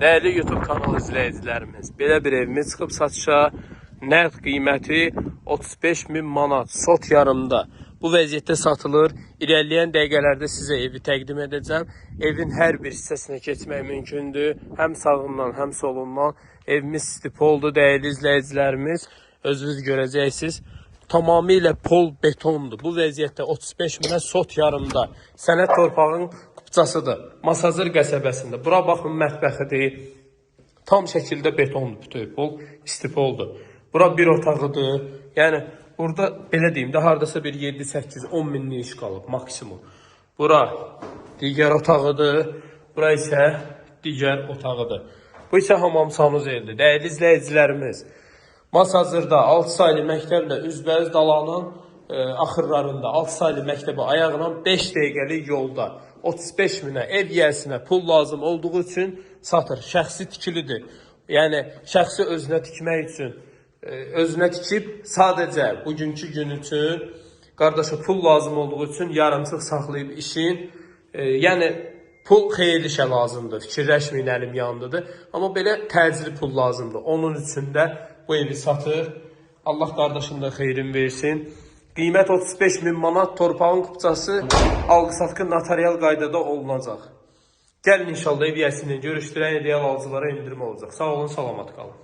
Değerli YouTube kanalı izləyicilərimiz, belə bir evimiz çıxıb satışa. Nəqd qiyməti 35.000 manat, sot yarımda. Bu vəziyyətdə satılır. İlerleyen dəqiqələrdə sizə evi təqdim edəcəm. Evin hər bir hissəsinə keçmək mümkündür. Həm sağından, həm solundan. Evimiz stipoldur, dəyərli izləyicilərimiz. Özünüz görəcəksiniz. Tamamilə pol betondur. Bu vəziyyətdə 35.000 sot yarımda. Sənət torpağın kupçasıdır. Masazır qəsəbəsində. Bura baxın, mətbəxidir. Tam şəkildə betondur bütün pol, istipoldur. Bura bir otağıdır. Yəni burada belə deyim də hardasa bir 7-8-10 minlik iş qalıb maksimum. Bura digər otağıdır. Bura isə digər otağıdır. Bu isə hamam sanuzeldir. Dəyərli izləyicilərimiz, Masazırda 6 saylı məktəblə üzbəüz dalanın axırlarında 6 saylı məktəbə ayağına 5 dəqiqəlik yolda 35.000-ə ev yiyəsinə pul lazım olduğu üçün satır. Şəxsi tikilidir. Yəni şəxsi özünə tikmək üçün özünə tikib sadəcə bugünkü gün üçün qardaşa pul lazım olduğu üçün yarımçıq saxlayıb işin yəni pul xeyirli işə lazımdır. Fikirləşməyin, əlim yanındadır. Amma belə təcili pul lazımdır. Onun üçün də bu evi satır. Allah qardaşın da xeyrin versin. Qiymət 35.000 manat, torpağın kupçası alqı-satqı notarial qaydada olunacaq. Gəlin inşallah ev yiyəsindən görüşdürən ideal alıcılara endirim olacaq. Sağ olun, salamat qalın.